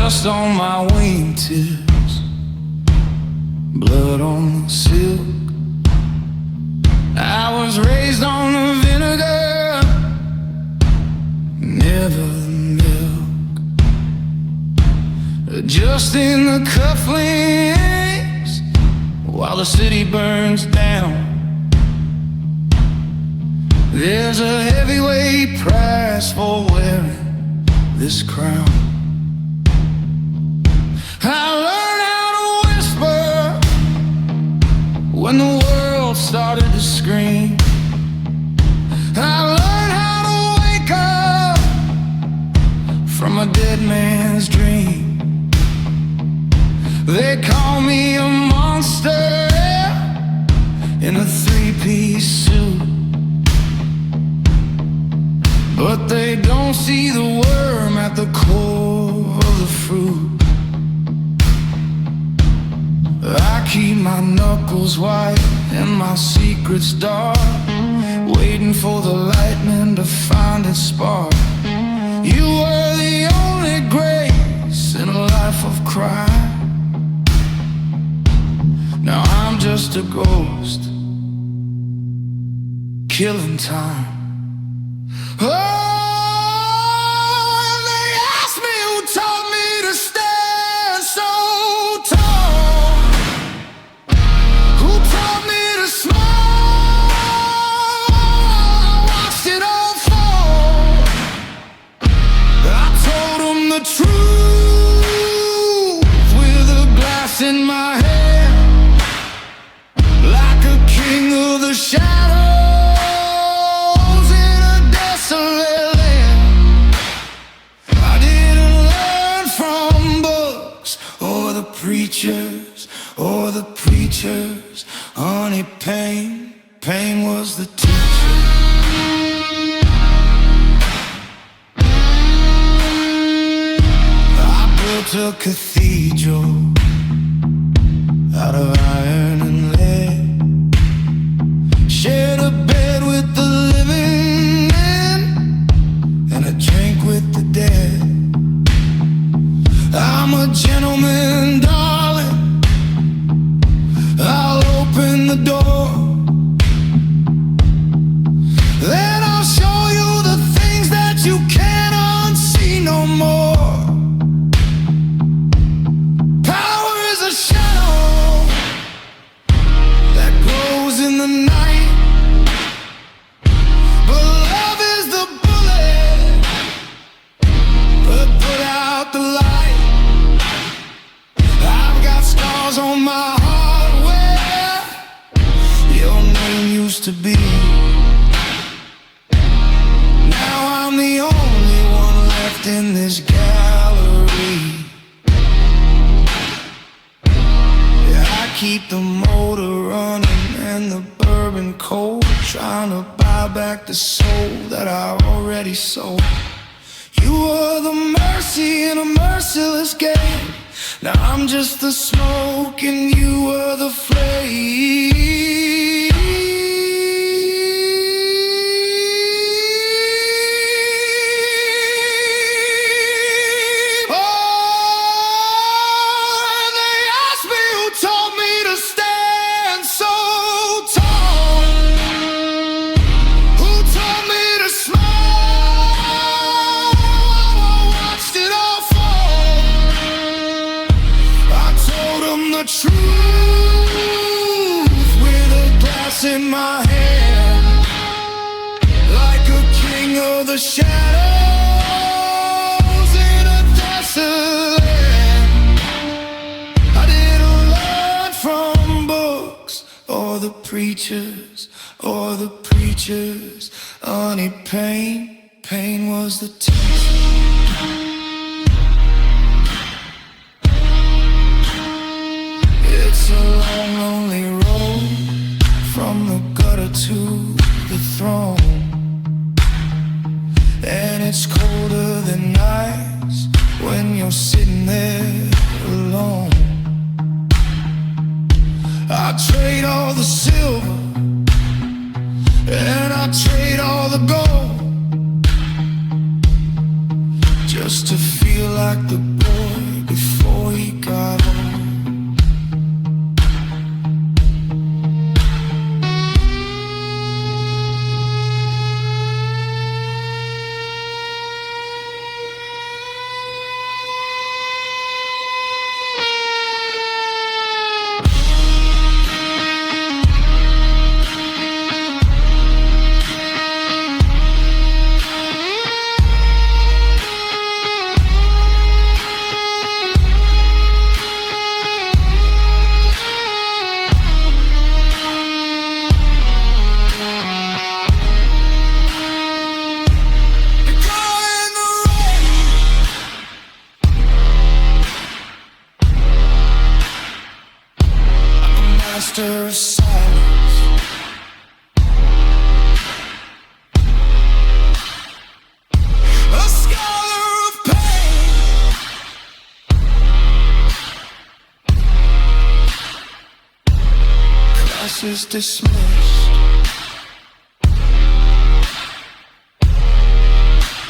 dust on my wingtips, blood on the silk. I was raised on the vinegar, never the milk. Adjusting the cufflinks while the city burns down. There's a heavyweight price for wearing this crown. I learned how to whisper when the world started to scream. I learned how to wake up from a dead man's dream. They call me a monster in a three-piece suit, but they don't see the worm at the core of the fruit. I keep my knuckles white and my secrets dark, waiting for the lightning to find its spark. You were the only grace in a life of crime. Now I'm just a ghost, killing time. Oh, and they asked me who taught me to stand so tall, who taught me to smile. I watched it all fall. I told them the truth with a glass in my hand, like a king of the shadows. Or the preachers, honey, pain was the teacher. I built a cathedral out of iron and lead, shared a bed with the living men, and a drink with the dead. I'm a gentleman, darling, I'll open the door, then I'll show you the things that you can't unsee no more. Power is a shadow that grows in the night, but love is the bullet that put out the light. I've got scars on my heart where your name used to be. Now I'm the only one left in this gallery. Yeah, I keep the motor running and the bourbon cold, trying to buy back the soul that I already sold. You were the mercy in a merciless game. Now I'm just the smoke and you were the flame. Oh, and they asked me who taught me to stand so tall, who taught me to smile. I watched it all fall. I told them the truth with a glass in my hand, like a king of the shadows in a desert land. I didn't learn from books or the preachers, honey, pain was the teacher. It's a long, lonely road from the gutter to the throne, and it's colder than nights when you're sitting there alone. I trade all the silver and I trade all the gold, just to feel like the boy master of silence. A scholar of pain. Class is dismissed.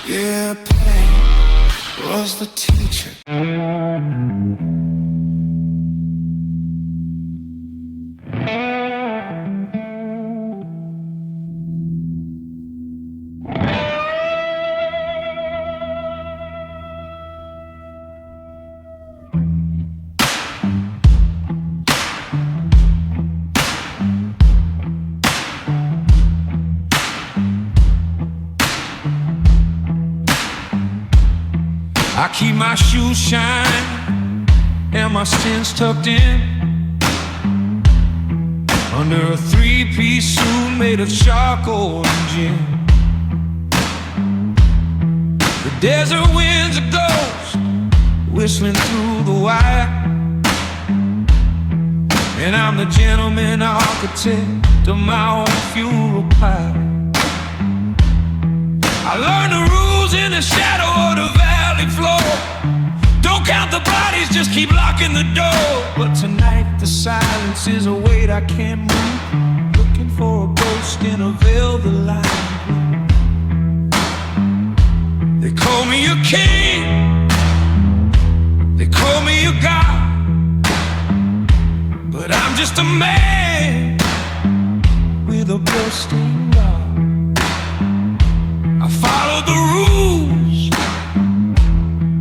Yeah, pain was the teacher. I keep my shoes shine and my sins tucked in under a three-piece suit made of charcoal and gin. The desert wind's a ghost whistling through the wire, and I'm the gentleman architect of my own funeral pyre. I learned the rules in the shadow of the valley floor. Don't count the bodies, just keep locking the door. But tonight the silence is a weight I can't move, looking for a ghost in a velvet line. They call me a king, they call me a god, but I'm just a man with a bloodstained rod. I followed the rules,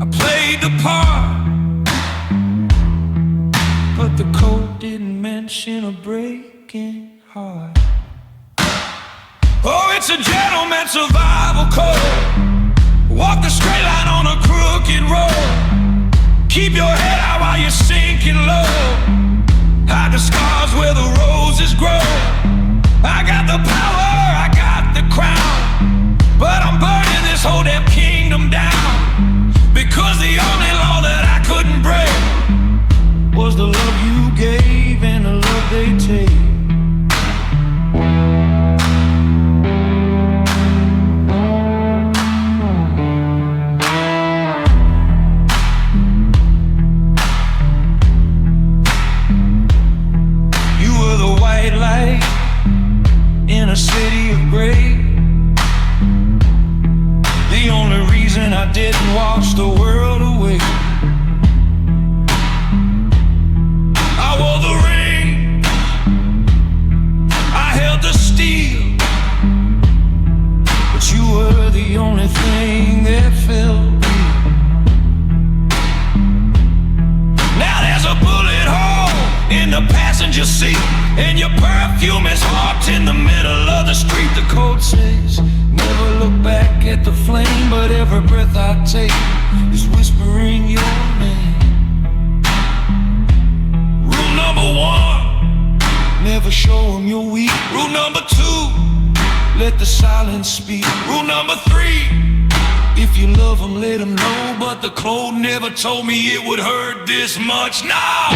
I played the part, but the code didn't mention a breaking heart. Oh, it's a gentleman survival code. Walk the straight line on a crooked road. Keep your head out while you're sinking low. Hide the scars where the roses grow. I got the power, I got the crown, but I'm burning this whole damn kingdom down, because the only law that I couldn't break was the love you gave and the love they take. You were the white light in a city of gray. The only reason I didn't wash the world away. I wore the ring, I held the steel, but you were the only thing that felt real. Now there's a bullet hole in the passenger seat, and your perfume is parked in the middle of the street. The code says never look back at the flame, but every breath I take is whispering your name. Rule number one, never show them you're weak. Rule number two, let the silence speak. Rule number three, if you love them, let them know. But the code never told me it would hurt this much. Now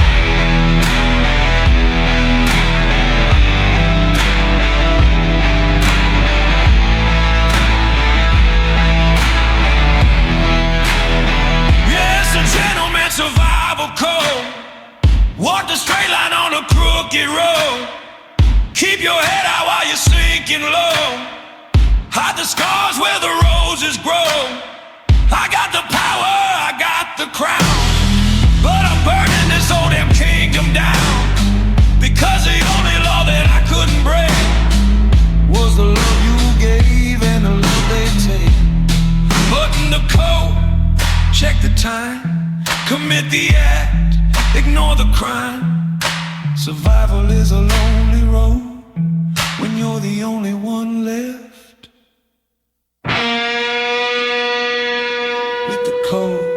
survival code. Walk the straight line on a crooked road. Keep your head out while you're sinking low. Hide the scars where the roses grow. I got the power, I got the crown, but I'm burning this whole damn kingdom down, because the only law that I couldn't break was the love you gave and the love they take. Button the code, check the time, commit the act, ignore the crime. Survival is a lonely road when you're the only one left with the code.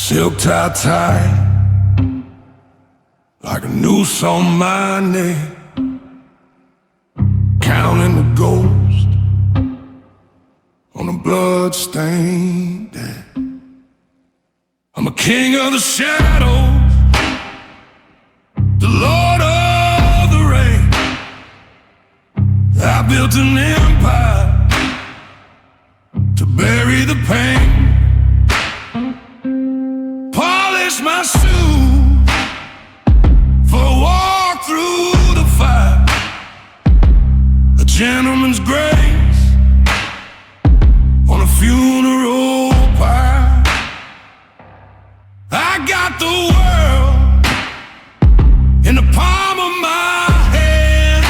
silk tie, like a noose on my neck, counting the ghost on a blood-stained deck. I'm a king of the shadows, the lord of the rain. I built an empire to bury the pain. Polish my suit for a walk through the fire. A gentleman's grace on a funeral pyre. I got the world in the palm of my hand,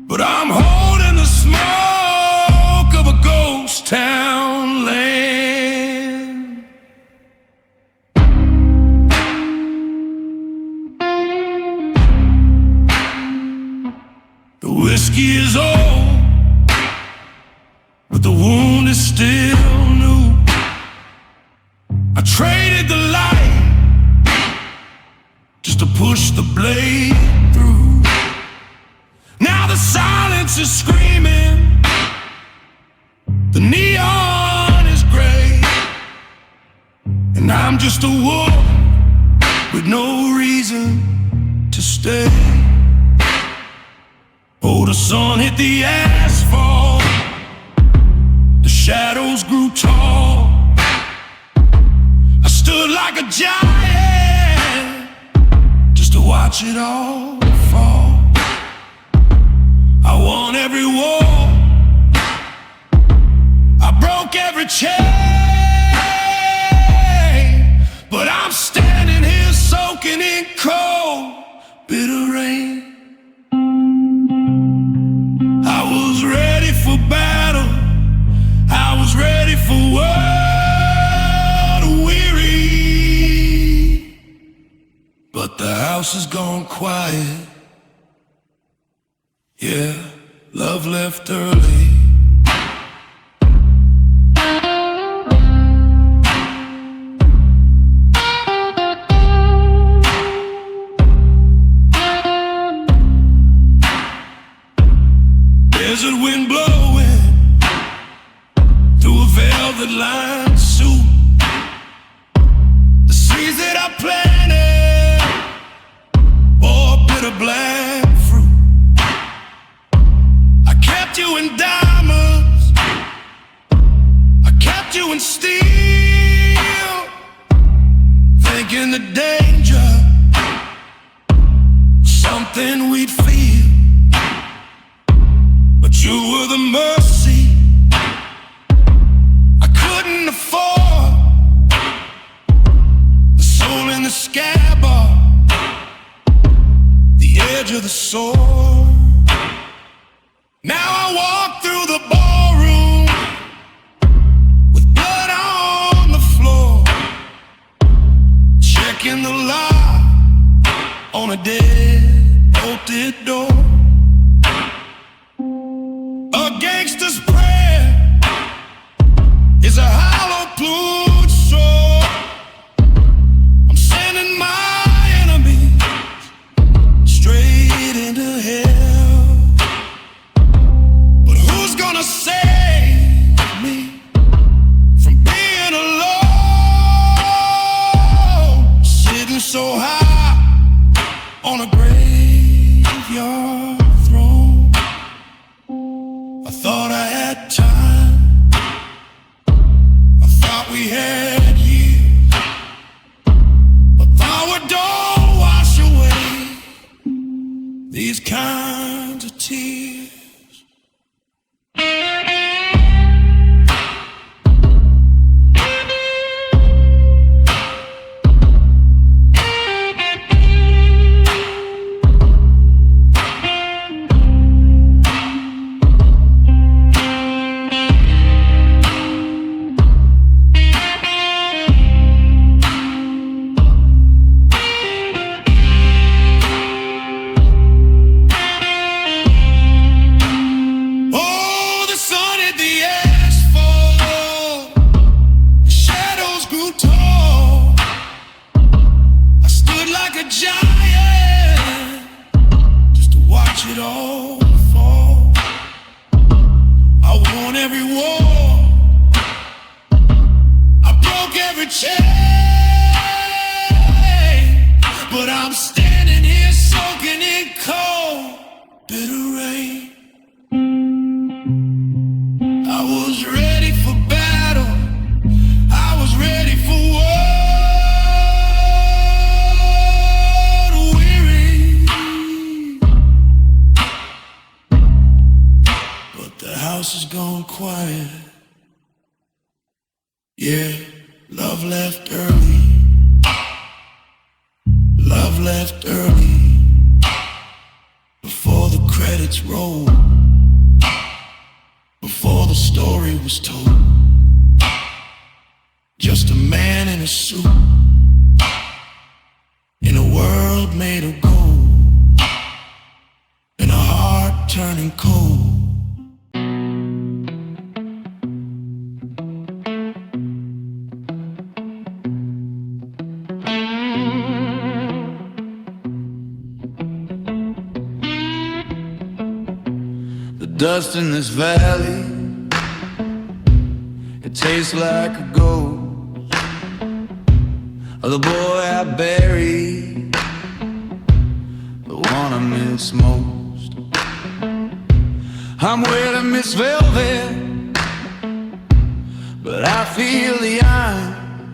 but I'm holding the smoke of a ghost town land. The whiskey is old, but the wound is still new. I traded the light just to push the blade through. Now the silence is screaming, the neon is gray, and I'm just a wolf with no reason to stay. Oh, the sun hit the asphalt, the shadows grew tall. I stood like a giant just to watch it all fall. I won every war, I broke every chain, but I'm standing here soaking in cold, bitter rain. I was ready for battle, I was ready for world weary, but the house has gone quiet. Yeah, love left early. Desert wind blowing through a velvet lined suit. The seeds that I planted bore bitter black fruit. I kept you in diamonds, I kept you in steel, thinking the danger, something we'd feel. But you were the mercy I couldn't afford, the soul in the scabbard, the edge of the sword. Now I walk through the ballroom with blood on the floor, checking the lock on a dead, bolted door. A gangster's prayer is a hollow plumed sword. I'm sending my enemies straight into hell. But who's gonna save me from being alone, sitting so high on a graveyard? I thought I had time, I thought we had years, but power don't wash away these kinds of tears. giant just to watch it all fall. I won every war, I broke every chain, but I'm standing here soaking in cold, bitter rain. I was ready for battle, I was ready for war, weary, but the house has gone quiet. Yeah, love left early, love left early, before the credits rolled, before the story was told. Just a man in a suit, in a world made of gold, and a heart turning cold. The dust in this valley, it tastes like a ghost of the boy I buried, the one I miss most. I'm wearing Miss Velvet, but I feel the iron,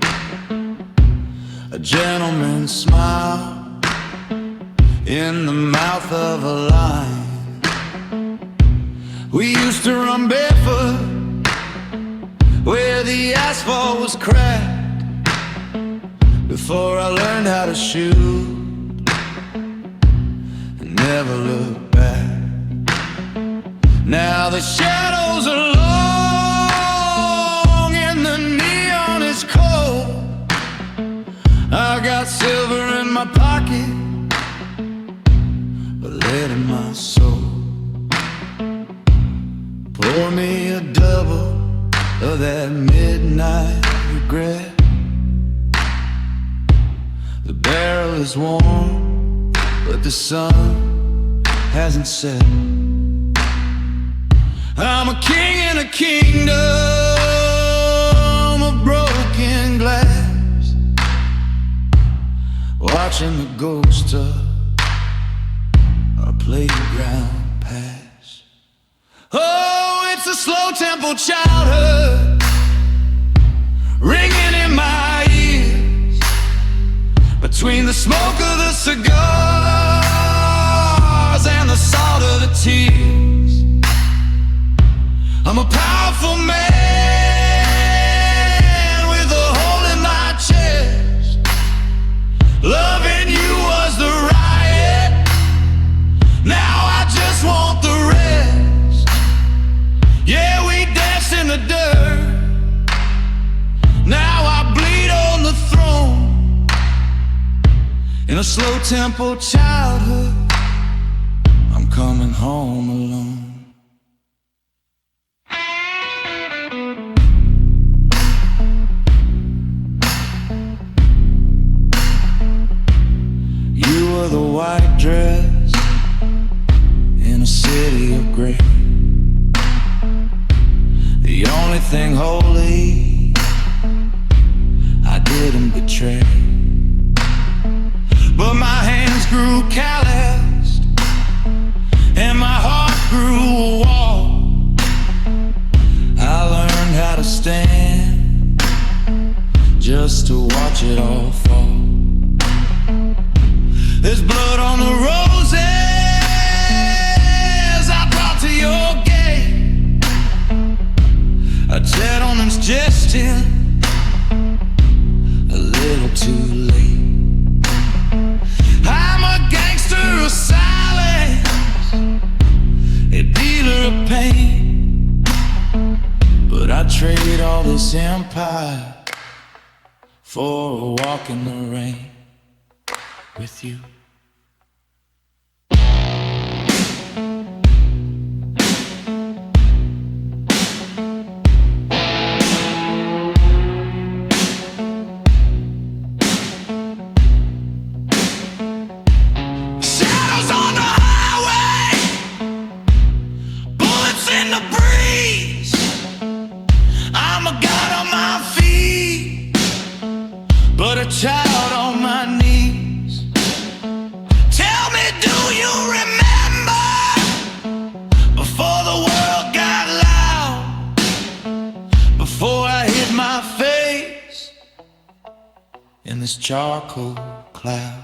a gentleman's smile in the mouth of a lion. We used to run barefoot where the asphalt was cracked, before I learned how to shoot and never look back. Now the shadows are long and the neon is cold. I got silver in my pocket, but lead in my soul. Pour me a double of that midnight regret. The barrel is warm, but the sun hasn't set. I'm a king in a kingdom of broken glass, watching the ghosts of our playground pass. Oh, it's a slow tempo childhood ringing in my ears, between the smoke of the cigars and the salt of the tears. I'm a powerful man with a hole in my chest. Loving you was the riot, now I just want the rest. Yeah, we danced in the dirt, now I bleed on the throne. In a slow tempo childhood, I'm coming home alone. You were the white dress in a city of gray, the only thing holy I didn't betray. But my hands grew calloused and my heart grew a wall. I learned how to stand just to watch it all fall. There's blood on the roses I brought to your gate. A gentleman's gesture, a little too late. I'm a gangster of silence, a dealer of pain, but I trade all this empire for a walk in the rain with you. charcoal cloud.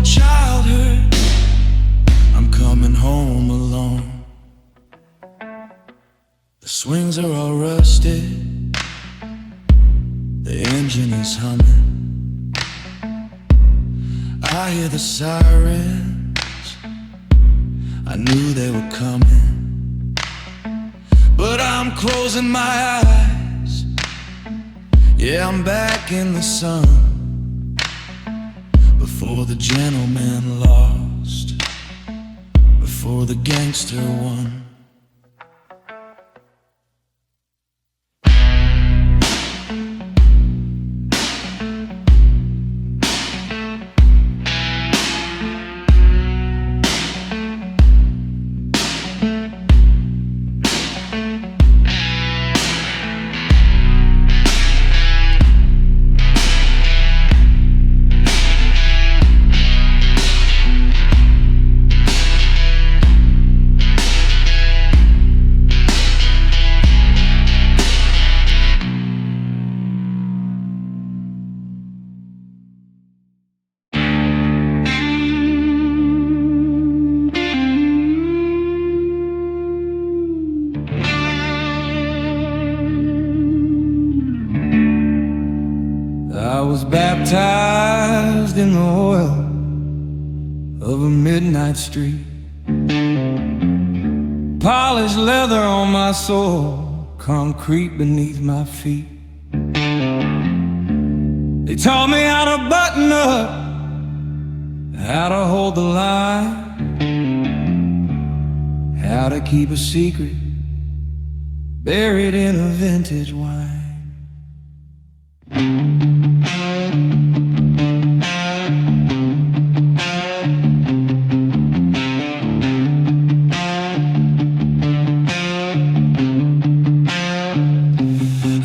Childhood, I'm coming home alone. The swings are all rusted, the engine is humming. I hear the sirens, I knew they were coming. But I'm closing my eyes, yeah, I'm back in the sun. Before the gentleman lost, before the gangster won. I was baptized in the oil of a midnight street, polished leather on my soul, concrete beneath my feet. They taught me how to button up, how to hold the line, how to keep a secret buried in a vintage wine.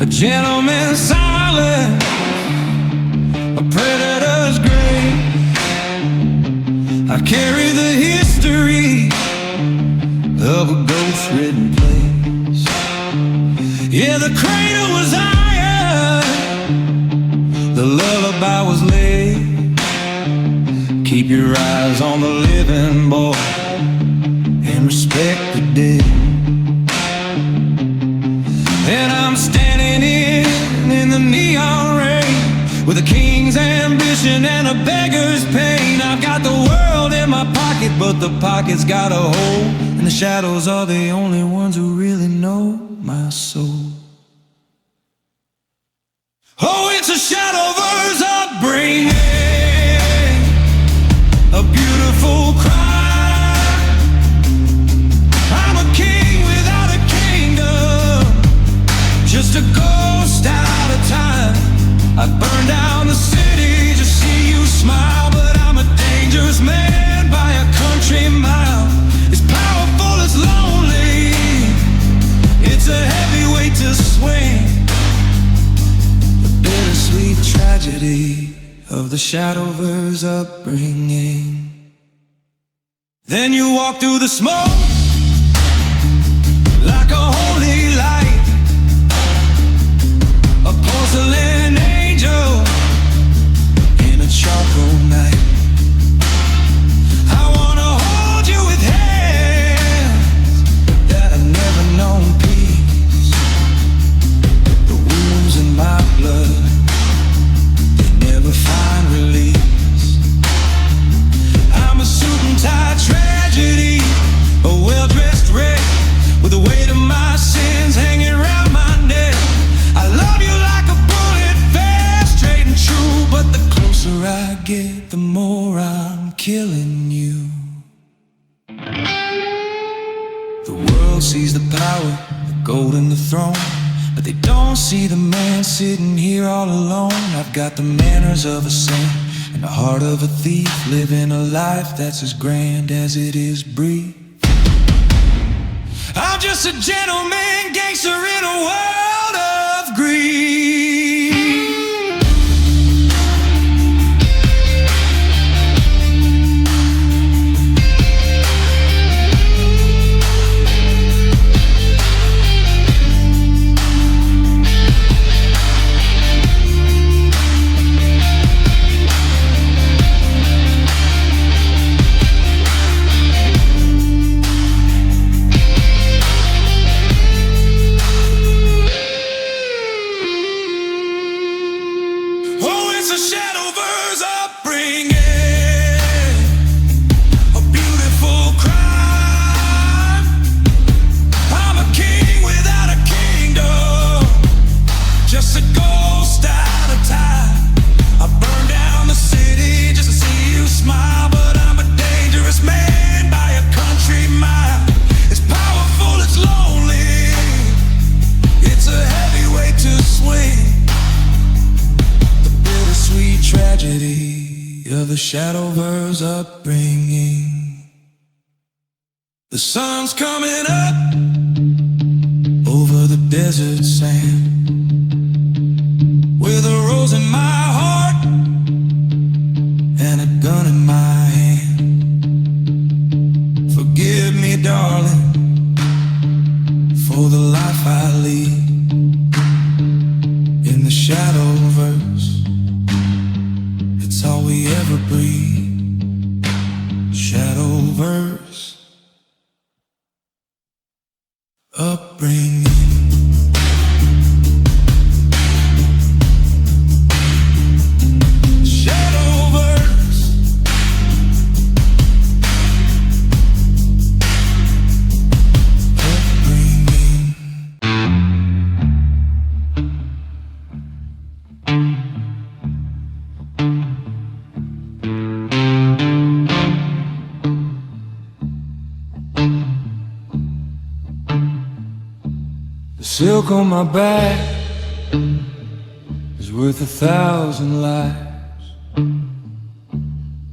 A gentleman's silent, a predator's grave. I carry the history of a ghost-ridden place. Yeah, the cradle was iron, the lullaby was laid. Keep your eyes on the living, boy, and respect the dead. And I'm standing in the neon rain, with a king's ambition and a beggar's pain. I've got the world in my pocket, but the pocket's got a hole, and the shadows are the only ones who really know my soul. Oh, it's a shadowverse upbringing, a beautiful cry. I'm a king without a kingdom, just a ghost out of time. I burn down the city to see you smile, but I'm a dangerous man by a country mile. It's powerful, it's lonely, it's a heavy weight to swing. tragedy of the Shadowverse upbringing. Then you walk through the smoke like a holy light, a porcelain angel in a charcoal night. I wanna hold you with hands that have never known peace. The wounds in my blood, they never find release. I'm a suit and tie tragedy, a well-dressed wreck with the weight of my sins hanging around my neck. I love you like a bullet, fast, straight and true, but the closer I get, the more I'm killing you. The world sees the power, the gold and the throne, but they don't see the man sitting here all alone. I've got the manners of a saint and the heart of a thief, living a life that's as grand as it is brief. I'm just a gentleman gangster in a world of greed. It's a Shadowverse upbringing, a beautiful crime. I'm a king without a kingdom, just a ghost out of time. I burn down the city just to see you smile, but I'm a dangerous man by a country mile. It's powerful, it's lonely, it's a heavy weight to swing. Sweet tragedy of the Shadowverse upbringing. The sun's coming up over the desert sand, with a rose in my heart and a gun in my hand. Forgive me, darling, for the life I lead in the Shadowverse. It's all we ever breathe. Shadowverse upbringing. Shadowverse upbringing. The silk on my back is worth 1,000 lives,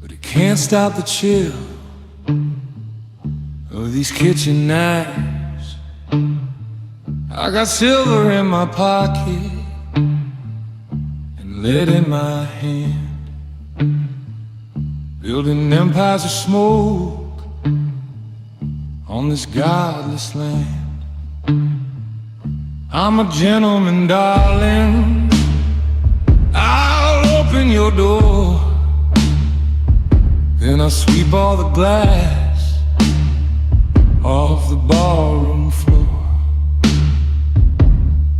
but it can't stop the chill of these kitchen knives. I got silver in my pocket and lead in my hand, building empires of smoke on this godless land. I'm a gentleman, darling, I'll open your door, then I'll sweep all the glass off the barroom floor.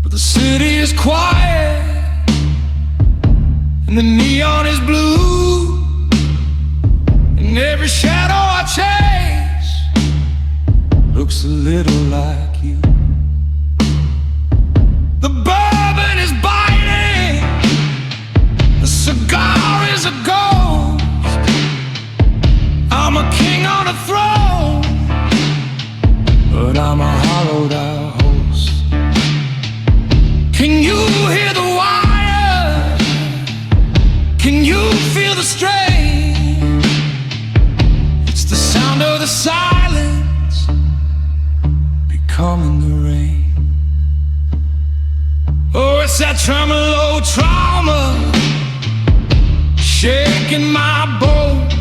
But the city is quiet and the neon is blue, and every shadow I chase looks a little like you. The bourbon is biting, the cigar is a ghost. I'm a king on a throne, but I'm a hollowed out host. Can you hear the wires? Can you feel the strain? It's the sound of the silence becoming the rain. Oh, it's that tremolo trauma shaking my bones.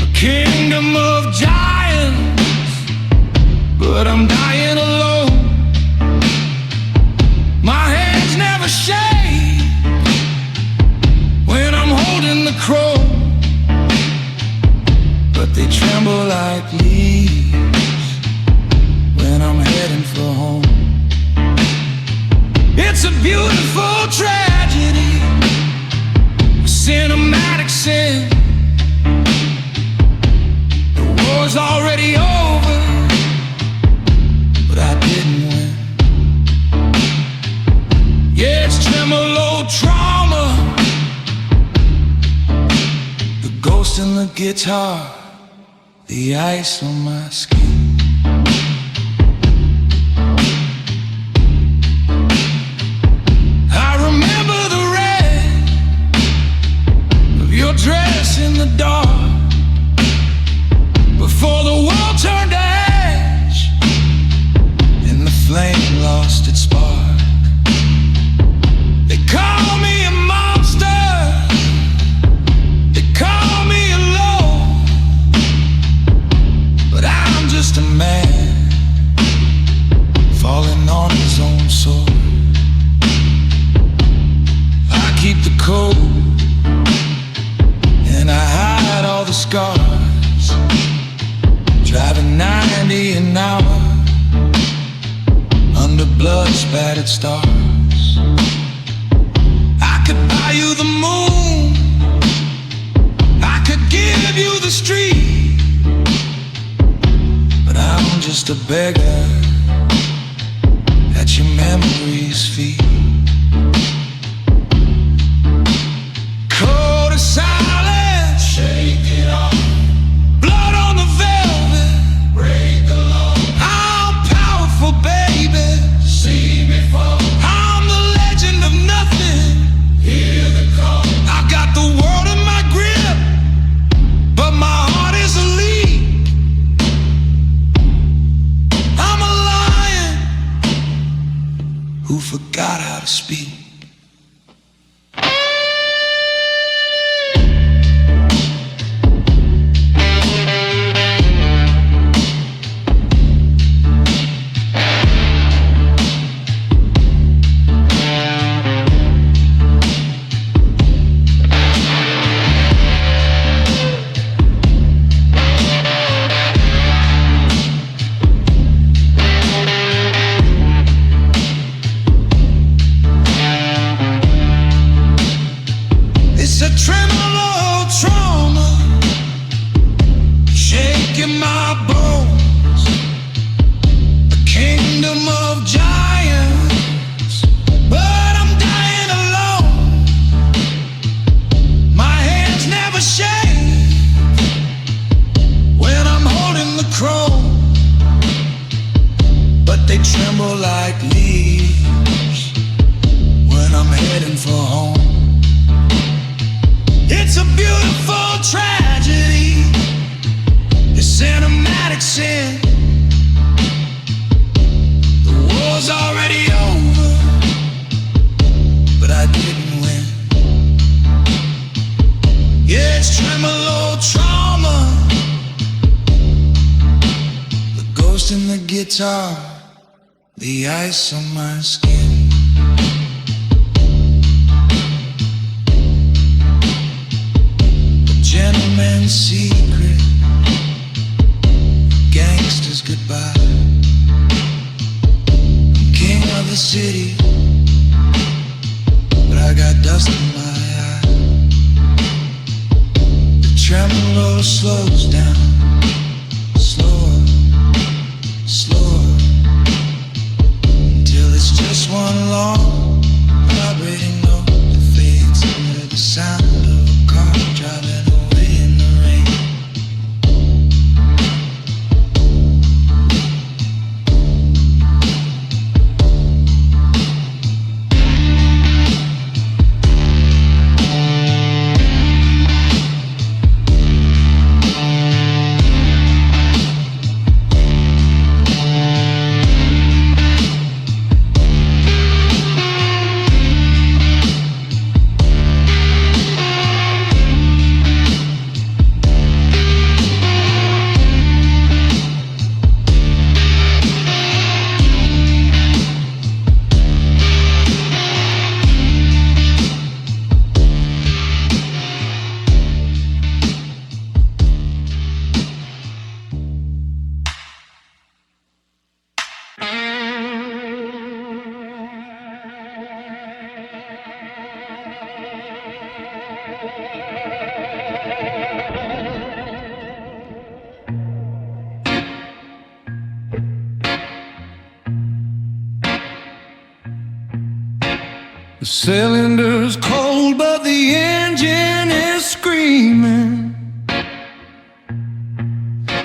A kingdom of giants, but I'm dying alone. My hands never shake when I'm holding the crow, but they tremble like leaves when I'm heading for home. It's a beautiful tragedy, a cinematic sin. The war's already over, but I didn't win. Yeah, it's tremolo trauma, the ghost in the guitar, the ice on my skin. Dress in the dark before the world turned to ash and the flame lost its spark. They call me a monster, they call me alone, but I'm just a man falling on his own sword. I keep the code and I hide all the scars, driving 90 an hour under blood-spattered stars. I could buy you the moon, I could give you the street, but I'm just a beggar at your memory's feet. Cold as silence, shake it off. Blood on the velvet, break the law. I'm powerful, baby, see me fall. I'm the legend of nothing, hear the call. I got the world in my grip, but my heart is a leak. I'm a lion who forgot how to speak. It's a tremolo trauma, shaking my bones. A kingdom of giants, but I'm dying alone. My hands never shake when I'm holding the crow, but they tremble like leaves when I'm heading for home. It's a beautiful tragedy, a cinematic sin. The war's already over, but I didn't win. Yeah, it's tremolo trauma, the ghost in the guitar, the ice on my skin. Gentleman's secret, gangster's goodbye. I'm king of the city, but I got dust in my eye. The tremolo slows down, slower, slower, until it's just one The cylinder's cold, but the engine is screaming.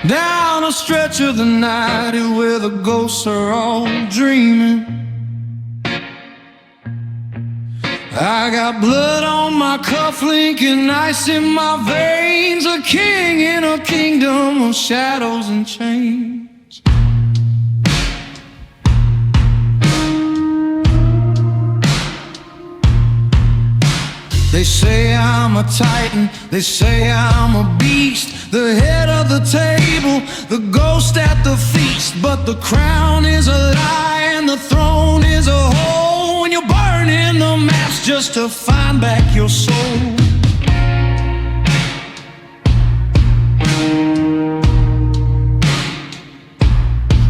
Down a stretch of the night where the ghosts are all dreaming. I got blood on my cufflink and ice in my veins. A king in a kingdom of shadows and chains. They say I'm a titan, they say I'm a beast, the head of the table, the ghost at the feast. But the crown is a lie and the throne is a hole, when you're burning the maps just to find back your soul.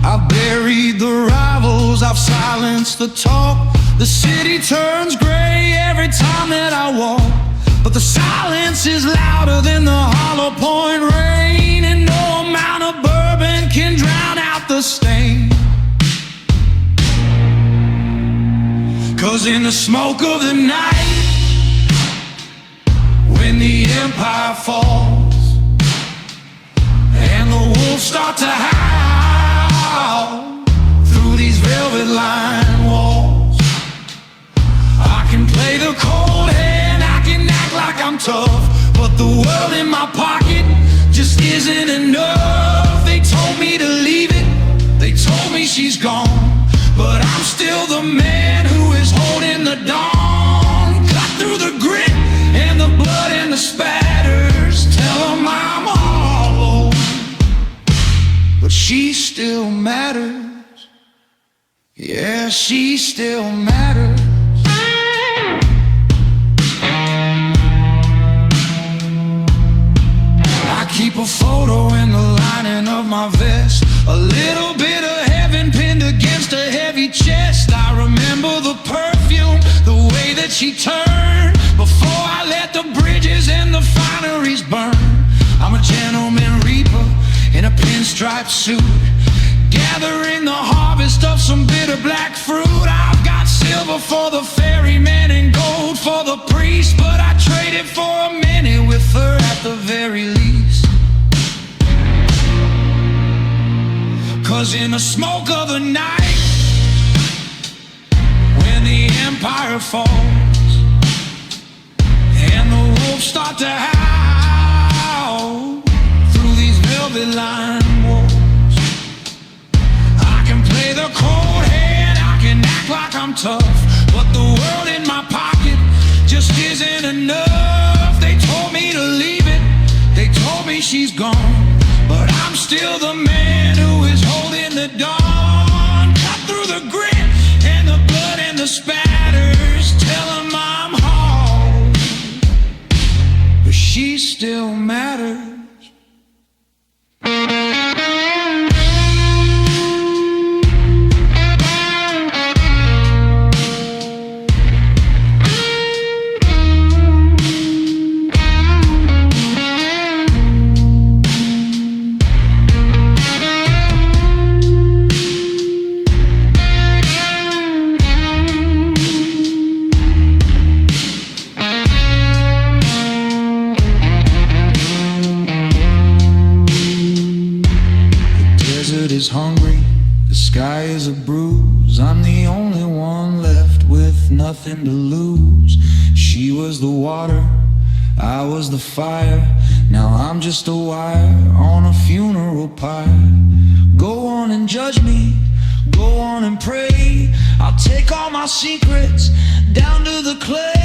I've buried the rivals, I've silenced the talk. The city turns gray every time that I walk, but the silence is louder than the hollow point rain, and no amount of bourbon can drown out the stain. 'Cause in the smoke of the night, when the empire falls and the wolves start to howl through these velvet-lined walls, I can play the cold hand, I can act like I'm tough, but the world in my pocket just isn't enough. They told me to leave it, they told me she's gone, but I'm still the man who is holding the dawn. Cut through the grit and the blood and the spatters, tell them I'm hollow, but she still matters. Yeah, she still matters. Keep a photo in the lining of my vest, a little bit of heaven pinned against a heavy chest. I remember the perfume, the way that she turned, before I let the bridges and the fineries burn. I'm a gentleman reaper in a pinstripe suit, gathering the harvest of some bitter black fruit. I've got silver for the ferryman and gold for the priest, but I traded for a minute with her at the very least. 'Cause in the smoke of the night, when the empire falls and the wolves start to howl through these velvet-lined walls, I can play the cold hand, I can act like I'm tough, but the world in my pocket just isn't enough. They told me to leave it, they told me she's gone, but I'm still the man who is holding the dawn. Cut through the grit and the blood and the spatters, tell them I'm home, but she still matters. Is hungry, the sky is a bruise, I'm the only one left with nothing to lose. She was the water, I was the fire, now I'm just a wire on a funeral pyre. Go on and judge me, go on and pray, I'll take all my secrets down to the clay.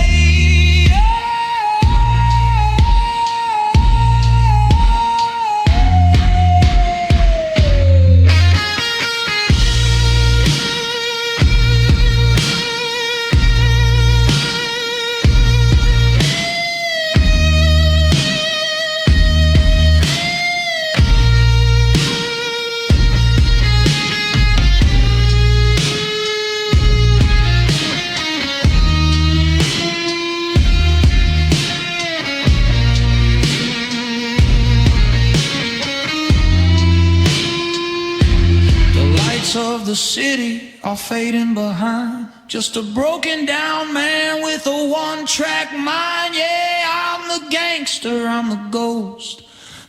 the city are fading behind. Just a broken down man with a one-track mind. Yeah, I'm the gangster, I'm the ghost,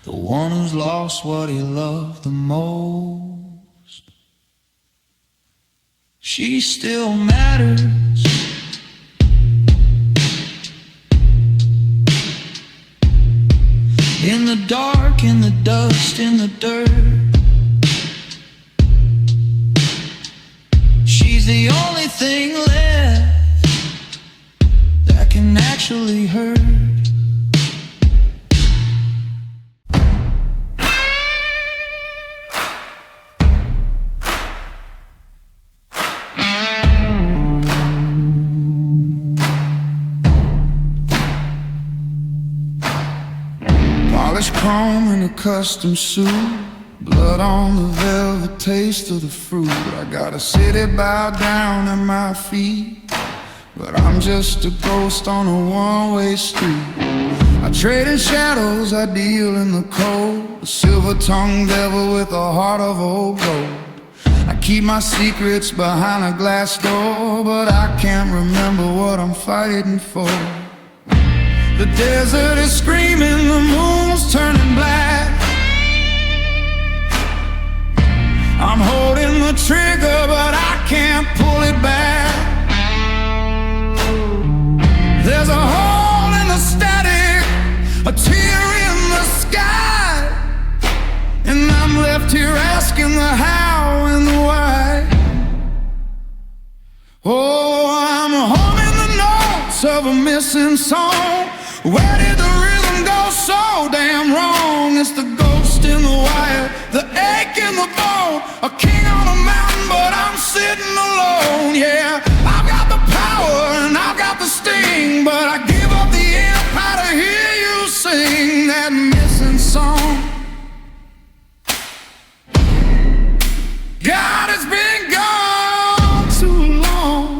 the one who's lost what he loved the most. She still matters. In the dark, in the dust, in the dirt, she's the only thing left that can actually hurt. Polished chrome in a custom suit, blood on the velvet, taste of the fruit. I got a city bowed down at my feet, but I'm just a ghost on a one-way street. I trade in shadows, I deal in the cold, a silver-tongued devil with a heart of old gold. I keep my secrets behind a glass door, but I can't remember what I'm fighting for. The desert is screaming, the moon's turning black. I'm holding the trigger, but I can't pull it back. There's a hole in the static, a tear in the sky, and I'm left here asking the how and the why. Oh, I'm humming the notes of a missing song. Where did the rhythm go so damn wrong? It's the ghost in the wire, the ache in the bone, a king on a mountain, but I'm sitting alone. Yeah, I've got the power and I've got the sting, but I give up the empire to hear you sing that missing song. God, it's been gone too long.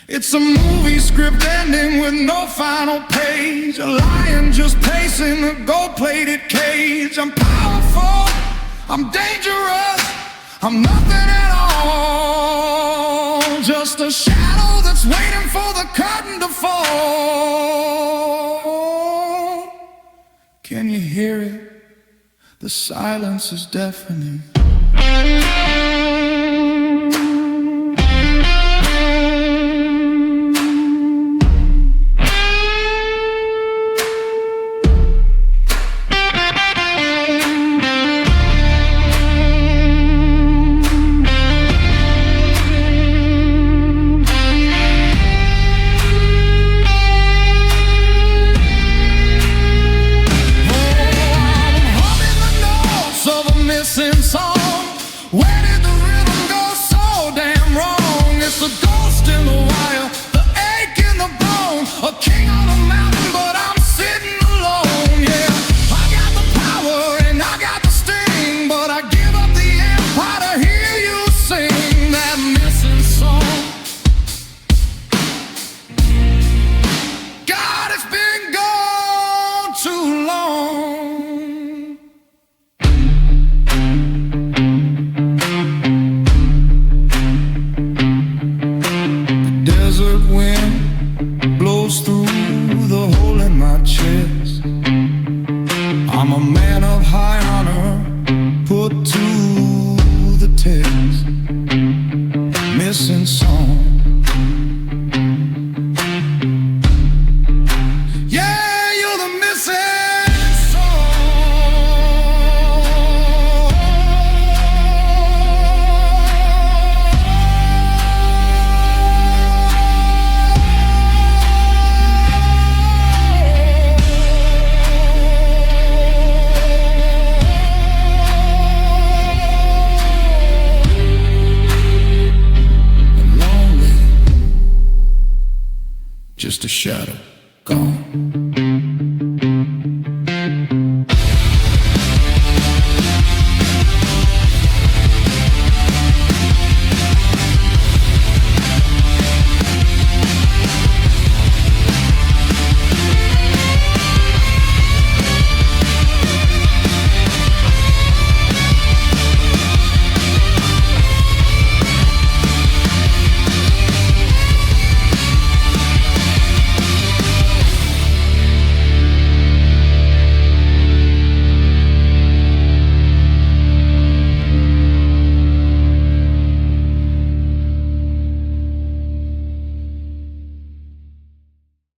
It's a movie script ending with no final page, a lion just pacing the gold-plated cage. I'm powerful, I'm dangerous, I'm nothing at all, just a shadow that's waiting for the curtain to fall. Can you hear it? The silence is deafening. Where did the rhythm go so damn wrong? It's the ghost in the wire, the ache in the bone, a king on a mountain, but I'm sitting alone. Yeah, I got the power and I got the sting, but I give up the empire to hear you sing that missing song. God, it's been gone too long. Through the hole in my chest, I'm a man of high honor, put to the test. Missing song. Yeah, you're the missing song. just a shadow.